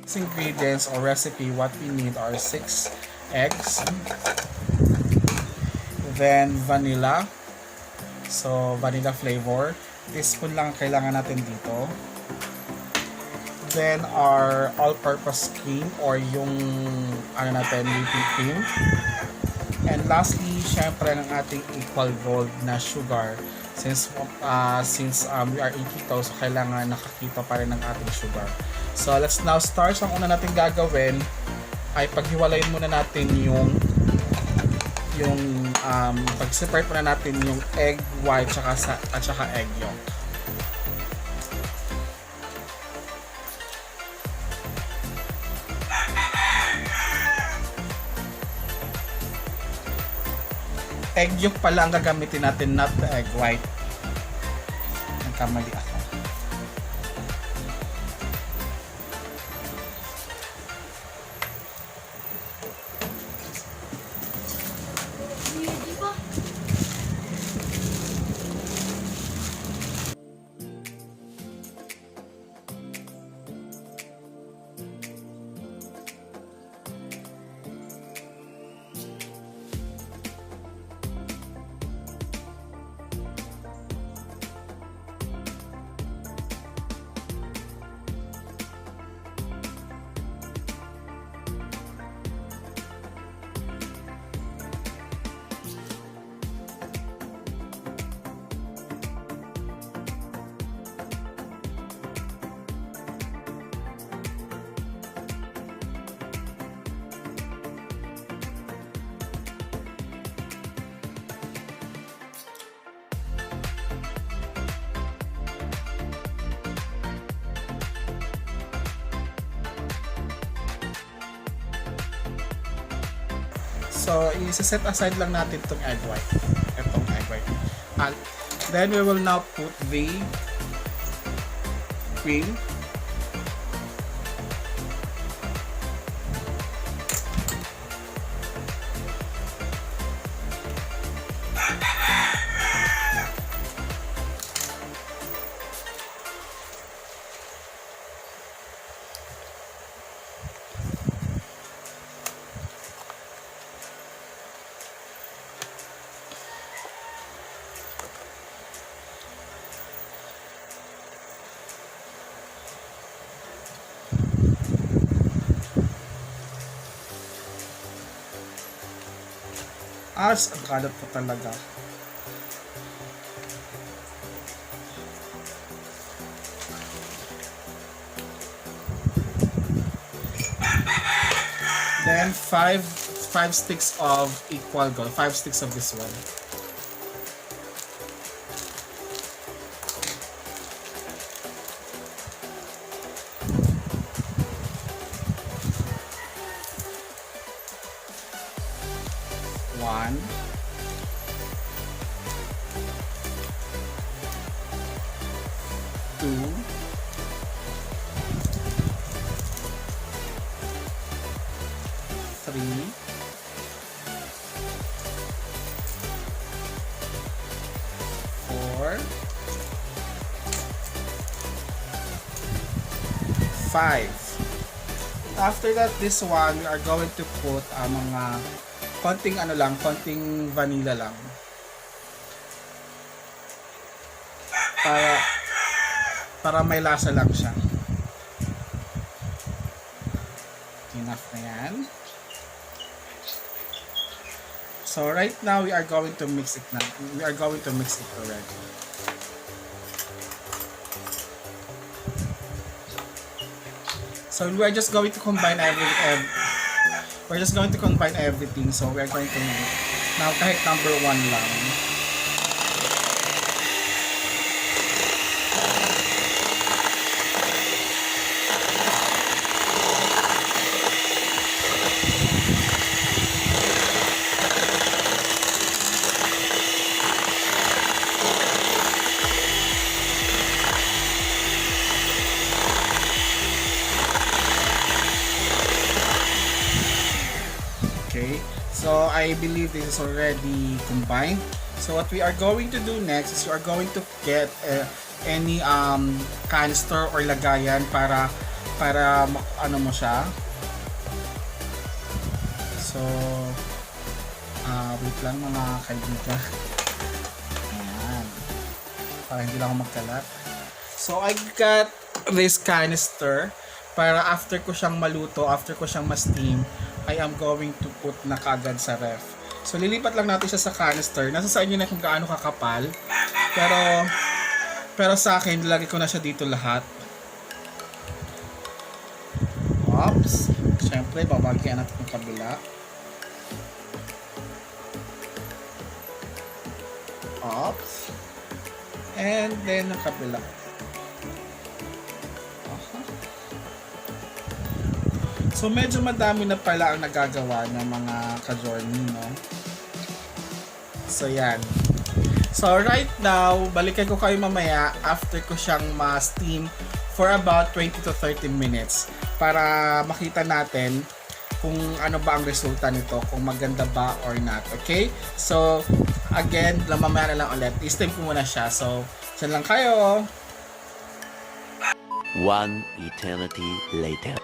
Ingredients or recipe, what we need are 6 eggs, then vanilla, so vanilla flavor, teaspoon lang kailangan natin dito, then our all-purpose cream or yung natin, whipping cream, and lastly syempre ang ating equal gold na sugar since we are keto, so kailangan nakaKeto pa rin ng ating sugar. So let's now start. So ang una natin gagawin ay paghiwalayin muna natin yung pag-separate muna natin yung egg white at saka egg yolk. Egg yolk pala ang gagamitin natin, not the egg white. Nagkamali ako. So, i-set aside lang natin itong egg white. And then we will now put the cream. Ang kalat po talaga. Then 5 sticks of equal gold. 5 sticks of this one. One, two, three, four, 5. After that, this one we are going to put mga konting konting vanilla lang. Para may lasa lang siya. Enough na yan. So right now we are going to mix it na. We are going to mix it already. So we are just going to combine we're just going to combine everything. So we're going to now kahit number 1 lang. So I believe this is already combined. So what we are going to do next is you are going to get any canister or lagayan para para ano mo siya. So, wait lang mga kaibigan. Ayan. Para hindi lang ako magkalat. So, I got this canister para after ko siyang maluto, after ko siyang ma-steam, I am going to put na kagad sa ref. So, lilipat lang natin siya sa canister. Nasa sa inyo na kung gaano kakapal. Pero sa akin, lagay ko na siya dito lahat. Oops. Siyempre, babagyan natin yung kabila. Oops. And then, yung kabila. So, medyo madami na pala ang nagagawa ng mga ka-journey, no? So, yan. So, right now, balikan ko kayo mamaya after ko siyang ma-steam for about 20 to 30 minutes para makita natin kung ano ba ang resulta nito, kung maganda ba or not, okay? So, again, mamaya na lang ulit. I-steam ko muna siya. So, dyan lang kayo. One eternity later.